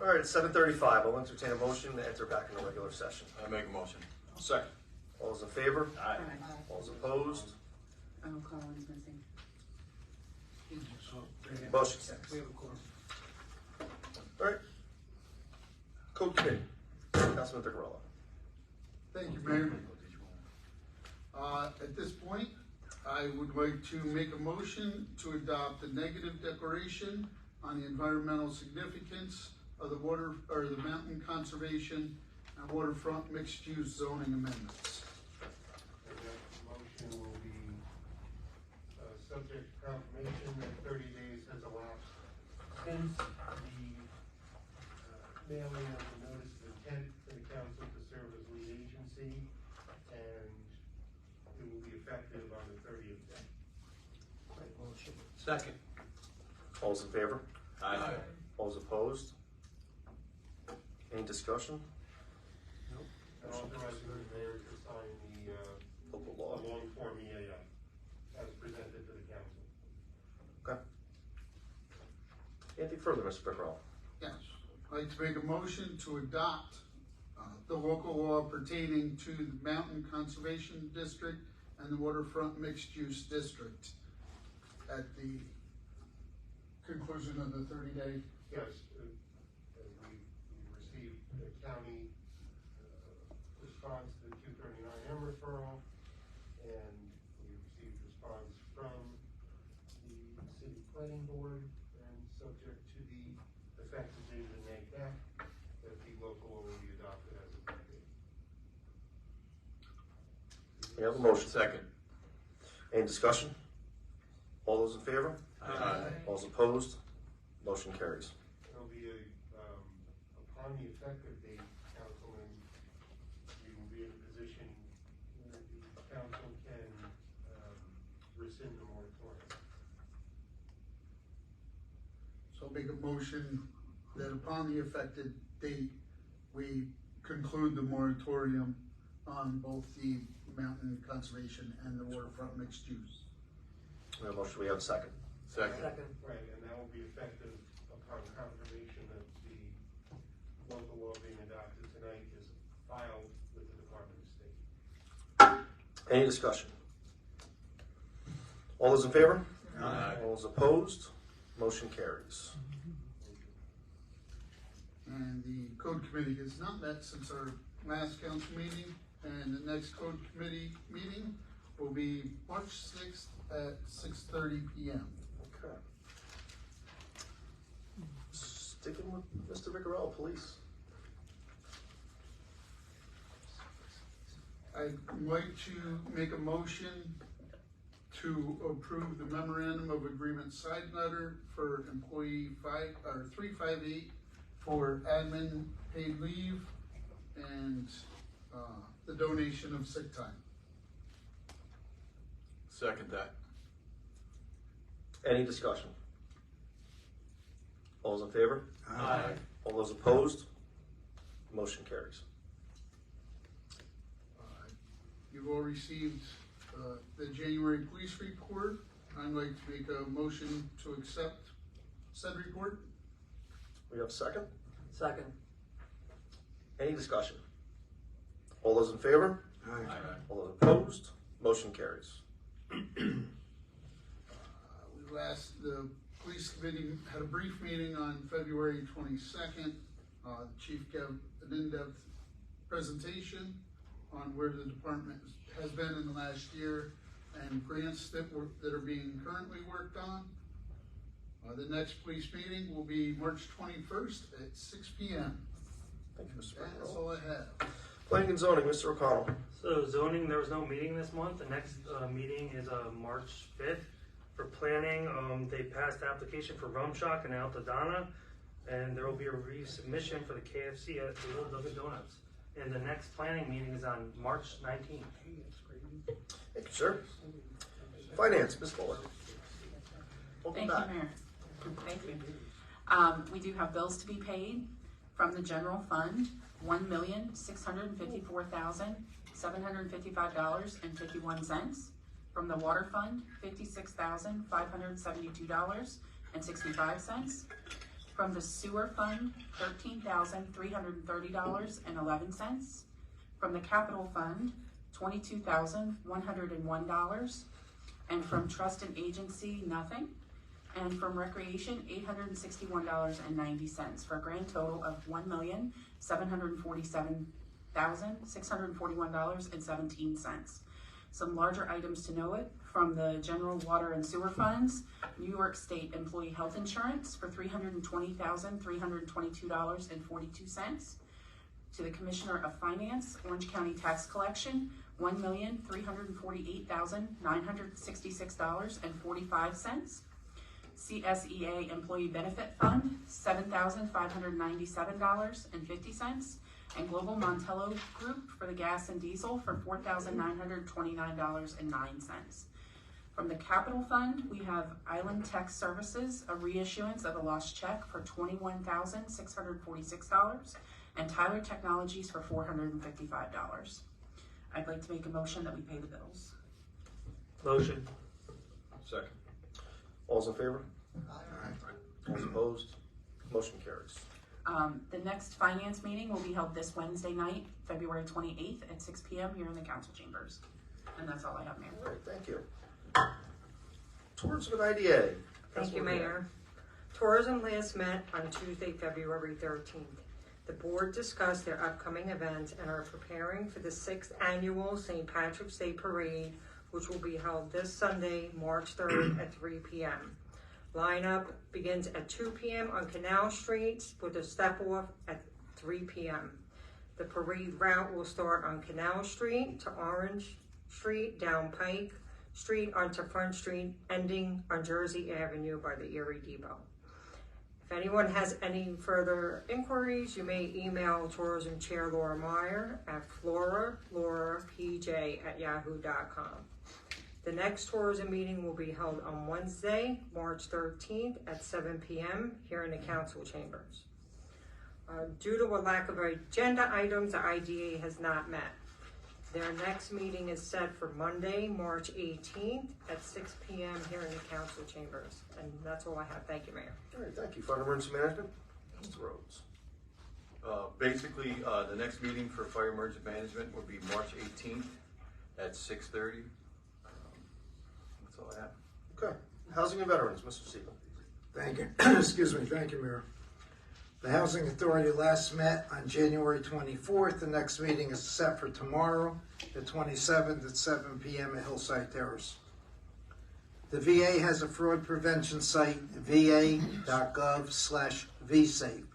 All right, it's 7:35. I'll entertain a motion to enter back into regular session. I make a motion. Second. All those in favor? Aye. All those opposed? Oh, Colin's missing. Motion carries. All right. Code Committee. Councilman Picarella. Thank you, Mayor. At this point, I would like to make a motion to adopt a negative declaration on the environmental significance of the water or the mountain conservation and waterfront mixed-use zoning amendments. And that motion will be subject to confirmation that 30 days has elapsed since the mailing of the notice of intent for the council to serve as lead agency, and it will be effective on the 30th day. Second. All those in favor? Aye. All those opposed? Any discussion? And authorizing the mayor to sign the Local law. long form EAF as presented to the council. Okay. Anything further, Mr. Picarella? Yes, I'd like to make a motion to adopt the local law pertaining to the Mountain Conservation District and the Waterfront Mixed Use District at the conclusion of the 30-day. Yes, we received the county response to the 239M referral, and we received response from the city planning board, and subject to the effective date of the NAGDAC, that the local law will be adopted as of that date. We have a motion. Second. Any discussion? All those in favor? Aye. All those opposed? Motion carries. There'll be upon the effective date, councilman, we will be in a position where the council can rescind the moratorium. So make a motion that upon the effective date, we conclude the moratorium on both the mountain conservation and the waterfront mixed use. We have a motion. We have a second. Second. Right, and that will be effective upon confirmation that the local law being adopted tonight is filed with the Department of State. Any discussion? All those in favor? Aye. All those opposed? Motion carries. And the code committee has not met since our last council meeting, and the next code committee meeting will be March 6th at 6:30 p.m. Okay. Sticking with Mr. Picarella, please. I'd like to make a motion to approve the memorandum of agreement side letter for employee 358 for admin paid leave and the donation of sick time. Second that. Any discussion? All those in favor? Aye. All those opposed? Motion carries. You've all received the January police report. I'd like to make a motion to accept said report. We have a second? Second. Any discussion? All those in favor? Aye. All those opposed? Motion carries. The police committee had a brief meeting on February 22nd. The chief gave an in-depth presentation on where the department has been in the last year and grants that are being currently worked on. The next police meeting will be March 21st at 6 p.m. Thank you, Mr. That's Picarella. all I have. Planning and zoning, Mr. O'Connell. So zoning, there was no meeting this month. The next meeting is March 5th. For planning, they passed the application for Rum Shock in Altadena, and there will be a resubmission for the KFC at the Little Dunkin' Donuts. And the next planning meeting is on March 19th. Thank you, sir. Finance, Ms. Fuller. Welcome Thank back. you, Mayor. Thank you. We do have bills to be paid from the general fund, $1,654,7 $755.51. From the water fund, $56,572.65. From the sewer fund, $13,330.11. From the capital fund, $22,101. And from trust and agency, nothing. And from recreation, $861.90, for a grand total of $1,747,641.17. Some larger items to note: from the general water and sewer funds, New York State Employee Health Insurance for $320,322.42. To the Commissioner of Finance, Orange County Tax Collection, $1,348,966.45. CSEA Employee Benefit Fund, $7,597.50. And Global Montello Group for the gas and diesel for $4,929.09. From the capital fund, we have Island Tech Services, a reissuance of a lost check for $21,646, and Tyler Technologies for $455. I'd like to make a motion that we pay the bills. Motion. Second. All's in favor? All's opposed? Motion carries. The next finance meeting will be held this Wednesday night, February 28th at 6 p.m. here in the council chambers. And that's all I have, Mayor. All right, thank you. Tourism and IDA. Thank you, Mayor. Tourism last met on Tuesday, February 13th. The board discussed their upcoming events and are preparing for the 6th annual St. Patrick's Day Parade, which will be held this Sunday, March 3rd at 3 p.m. Lineup begins at 2 p.m. on Canal Street with a step-off at 3 p.m. The parade route will start on Canal Street to Orange Street, down Pike Street onto Front Street, ending on Jersey Avenue by the Erie Depot. If anyone has any further inquiries, you may email Tourism Chair Laura Meyer at laurapj@yahoo.com. The next tourism meeting will be held on Wednesday, March 13th at 7 p.m. here in the council chambers. Due to a lack of agenda items, the IDA has not met. Their next meeting is set for Monday, March 18th at 6 p.m. here in the council chambers. And that's all I have. Thank you, Mayor. All right, thank you. Fire Emergency Management, Mr. Rhodes. Basically, the next meeting for Fire Emergency Management will be March 18th at 6:30. That's all I have. Okay. Housing and Veterans, Mr. Siegel. Thank you. Excuse me. Thank you, Mayor. The Housing Authority last met on January 24th. The next meeting is set for tomorrow, the 27th at 7 p.m. at Hillside Terrace. The VA has a fraud prevention site, va.gov/vsafe.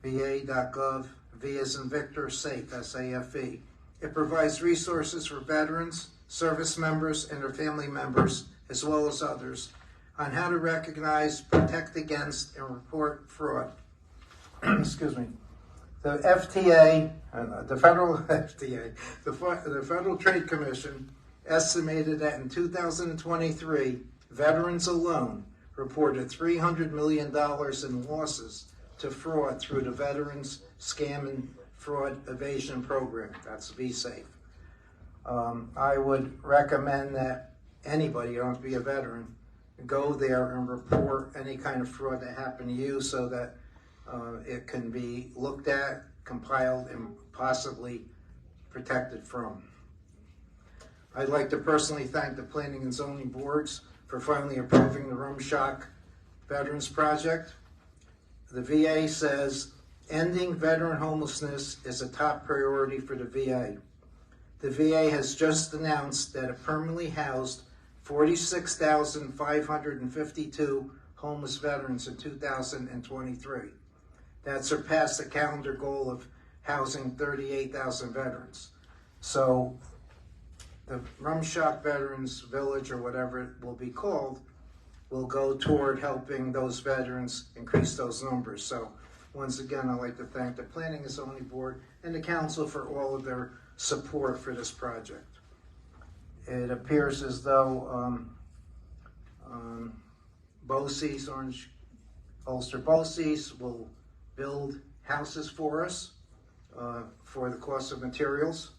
va.gov, V as in Victor, safe, S-A-F-E. It provides resources for veterans, service members, and their family members, as well as others, on how to recognize, protect against, and report fraud. Excuse me. The FTA, the federal FTA, the Federal Trade Commission estimated that in 2023, veterans alone reported $300 million in losses to fraud through the Veterans Scam and Fraud Evasion Program. That's VSAFE. I would recommend that anybody, you don't have to be a veteran, go there and report any kind of fraud that happened to you so that it can be looked at, compiled, and possibly protected from. I'd like to personally thank the Planning and Zoning Boards for finally approving the Room Shock Veterans Project. The VA says ending veteran homelessness is a top priority for the VA. The VA has just announced that it permanently housed 46,552 homeless veterans in 2023. That surpassed the calendar goal of housing 38,000 veterans. So the Rumshock Veterans Village, or whatever it will be called, will go toward helping those veterans increase those numbers. So once again, I'd like to thank the Planning and Zoning Board and the Council for all of their support for this project. It appears as though BOCES, Orange Ulster BOCES, will build houses for us for the cost of materials.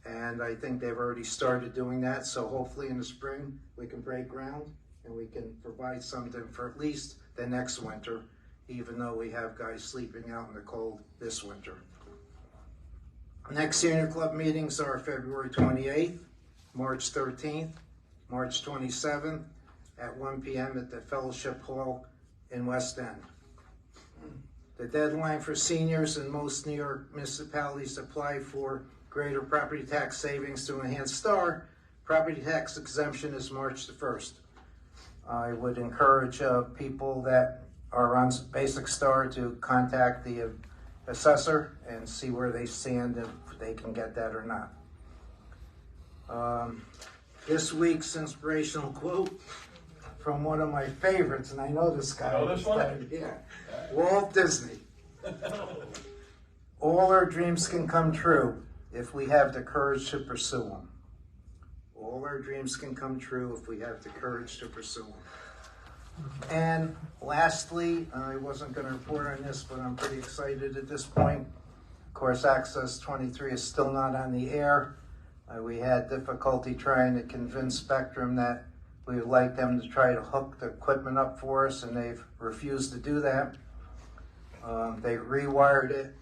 And I think they've already started doing that, so hopefully in the spring, we can break ground and we can provide something for at least the next winter, even though we have guys sleeping out in the cold this winter. Next Senior Club meetings are February 28th, March 13th, March 27th, at 1 p.m. at the Fellowship Hall in West End. The deadline for seniors in most New York municipalities to apply for greater property tax savings to enhance STAR property tax exemption is March the 1st. I would encourage people that are on basic STAR to contact the assessor and see where they stand, if they can get that or not. This week's inspirational quote from one of my favorites, and I know this guy. Know this one? Yeah. Walt Disney. All our dreams can come true if we have the courage to pursue them. All our dreams can come true if we have the courage to pursue them. And lastly, I wasn't going to report on this, but I'm pretty excited at this point. Of course, Access 23 is still not on the air. We had difficulty trying to convince Spectrum that we would like them to try to hook the equipment up for us, and they've refused to do that. They rewired it,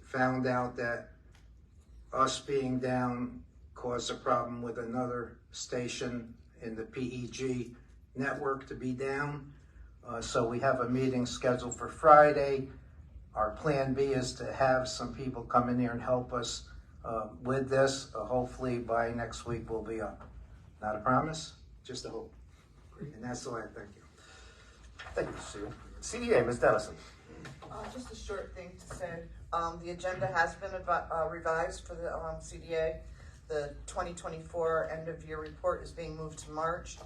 found out that us being down caused a problem with another station in the PEG network to be down. So we have a meeting scheduled for Friday. Our plan B is to have some people come in here and help us with this. Hopefully by next week we'll be up. Not a promise, just a hope. And that's all I have. Thank you. Thank you, Sue. CDA, Ms. Dennison. Just a short thing to say. The agenda has been revised for the CDA. The 2024 end-of-year report is being moved to March,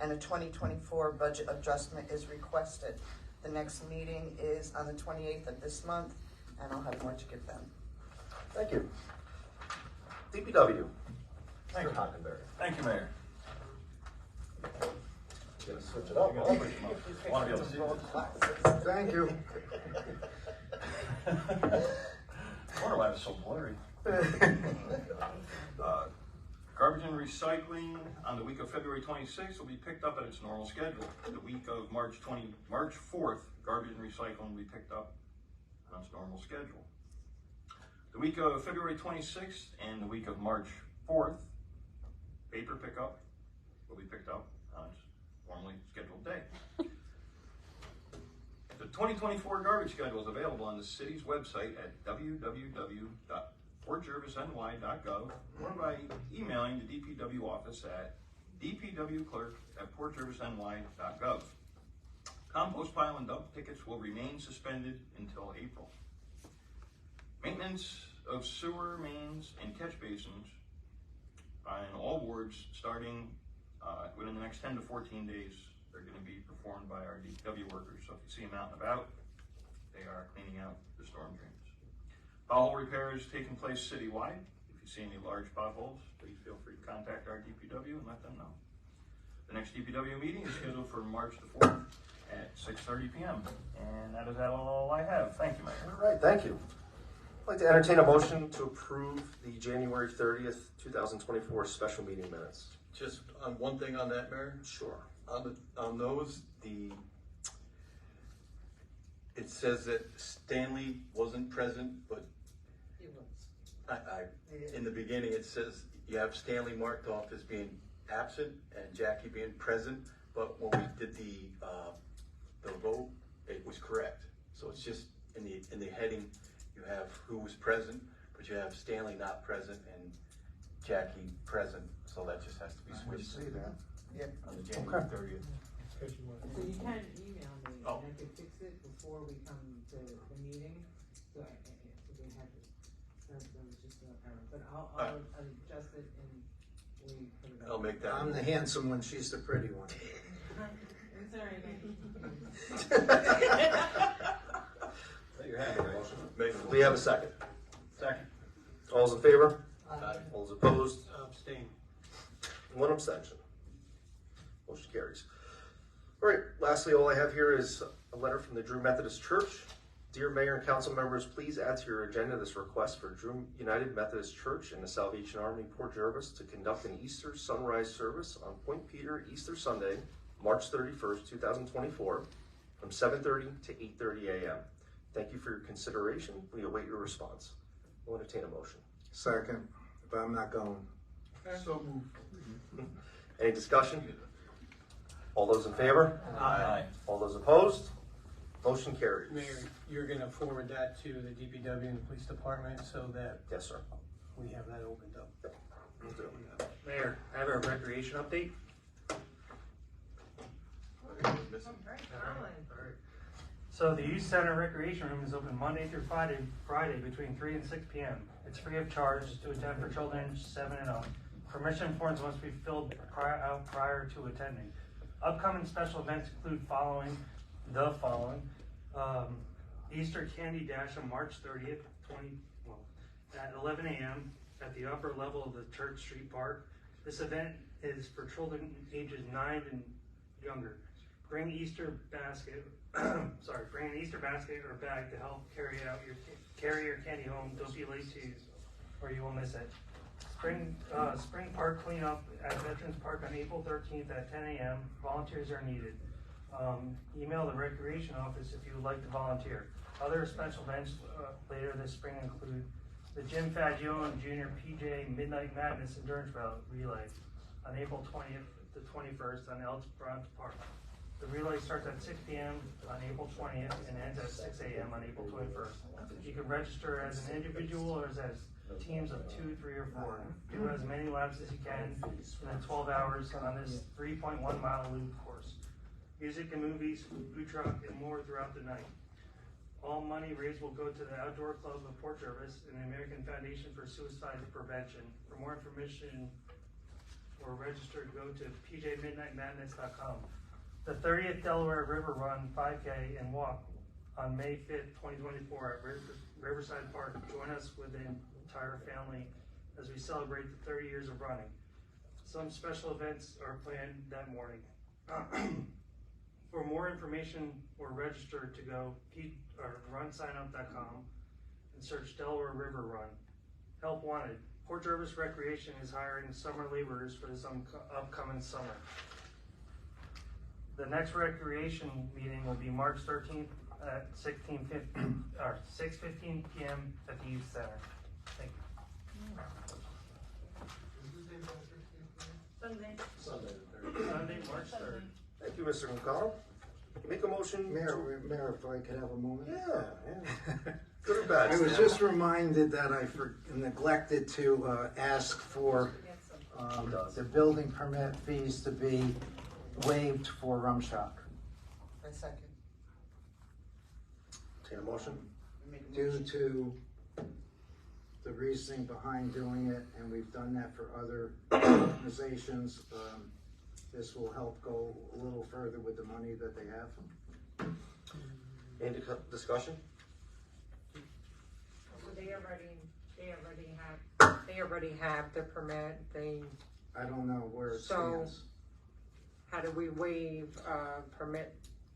and a 2024 budget adjustment is requested. The next meeting is on the 28th of this month, and I'll have more to give them. Thank you. DPW. Thank Mr. you. Hockenberry. Thank you, Mayor. Gonna switch it up. You gotta switch 'em up. I wanna be able to see this. Thank you. I wonder why it was so blurry. Garbage and recycling on the week of February 26th will be picked up at its normal schedule. The week of March 4th, garbage and recycling will be picked up on its normal schedule. The week of February 26th and the week of March 4th, paper pickup will be picked up on its normally scheduled day. The 2024 garbage schedule is available on the city's website at www.portjervisny.gov or by emailing the DPW office at dpwclerk@portjervisny.gov. Compost pile and dump tickets will remain suspended until April. Maintenance of sewer mains and catch basins in all wards starting within the next 10 to 14 days. They're going to be performed by our DPW workers. So if you see them out and about, they are cleaning out the storm drains. Pothole repairs taking place citywide. If you see any large potholes, please feel free to contact our DPW and let them know. The next DPW meeting is scheduled for March the 4th at 6:30 p.m. And that is all I have. Thank you, Mayor. All right, thank you. I'd like to entertain a motion to approve the January 30th, 2024 special meeting minutes. Just one thing on that, Mayor. Sure. On those, it says that Stanley wasn't present, but in the beginning it says you have Stanley marked off as being absent and Jackie being present, but when we did the vote, it was correct. So it's just in the heading, you have who was present, but you have Stanley not present and Jackie present. So that just has to be switched. See that? On the January 30th. So you can email me, and I can fix it before we come to the meeting, so I we have it, that was just an error, but I'll adjust it and we put it up. I'll make that. I'm the handsome one, she's the pretty one. I'm sorry. There you have it. Motion. We have a second. Second. All's in favor? Aye. All's opposed? Abstain. One abstention. Motion carries. All right, lastly, all I have here is a letter from the Drew Methodist Church Dear Mayor and Council members, please add to your agenda this request for Drew United Methodist Church and the Salvation Army Port Jervis to conduct an Easter sunrise service on Point Peter Easter Sunday, March 31st, 2024, from 7:30 to 8:30 a.m. Thank you for your consideration. We await your response. We'll entertain a motion. Second, but I'm not going. So moved. Any discussion? All those in favor? Aye. All those opposed? Motion carries. Mayor, you're gonna forward that to the DPW and the police department so that Yes, sir. we have that opened up. Will do. Mayor, I have a recreation update. So the Youth Center Recreation Room is open Monday through Friday between 3 and 6 p.m. It's free of charge to attend for children 7 and up. Permission forms must be filled out prior to attending. Upcoming special events include the following. Easter Candy Dash on March 30th, at 11 a.m. at the upper level of the Church Street Park. This event is for children ages 9 and younger. Bring an Easter basket or bag to help carry your candy home. Don't be late or you will miss it. Spring Park cleanup at Veterans Park on April 13th at 10 a.m. Volunteers are needed. Email the recreation office if you would like to volunteer. Other special events later this spring include the Jim Fagione Jr. PJ Midnight Madness Endurance Relay on April 20th to 21st on Elks Bronx Park. The relay starts at 6 p.m. on April 20th and ends at 6 a.m. on April 21st. You can register as an individual or as teams of 2, 3, or 4. Do as many laps as you can in 12 hours on this 3.1-mile loop course. Music and movies, food truck, and more throughout the night. All money raised will go to the Outdoor Club of Port Jervis and the American Foundation for Suicide Prevention. For more information or register, go to pjmidnightmadness.com. The 30th Delaware River Run 5K and Walk on May 5th, 2024 at Riverside Park. Join us with the entire family as we celebrate the 30 years of running. Some special events are planned that morning. For more information or register to go runsignup.com and search Delaware River Run. Help wanted. Port Jervis Recreation is hiring summer laborers for this upcoming summer. The next recreation meeting will be March 13th at 6:15 p.m. at the Youth Center. Thank you. Sunday, March 3rd. Thank you, Mr. McConnell. Make a motion. Mayor, if I could have a moment. Yeah. Good or bad? I was just reminded that I neglected to ask for the building permit fees to be waived for Rum Shock. I second. Take a motion. Due to the reasoning behind doing it, and we've done that for other organizations, this will help go a little further with the money that they have. Any discussion? So they already have the permit. I don't know where it So- stands. How do we waive a permit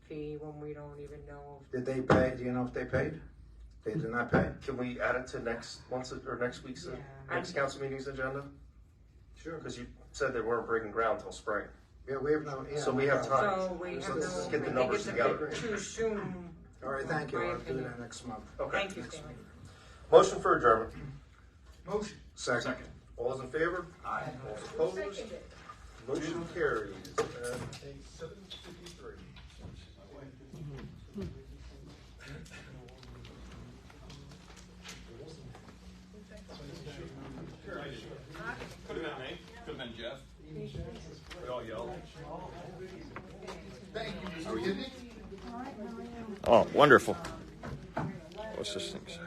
fee when we don't even know? Did they pay? Do you know if they paid? They did not pay. Can we add it to next week's next council meeting's agenda? Sure. Because you said they weren't breaking ground till spring. Yeah, we have no. Yeah, So we have time. So we have Let's no. get the I numbers think it's a together. bit too soon. All right, thank you. My I'll do opinion. that next month. Okay. Thank you, Stanley. Motion for adjournment. Motion. Second. All those in favor? Aye. All opposed? Motion carries at 7:53. Could have been me, could have been Jeff. We all yelled. Thank you, Mr. Kidney. Oh, wonderful. What's this thing say?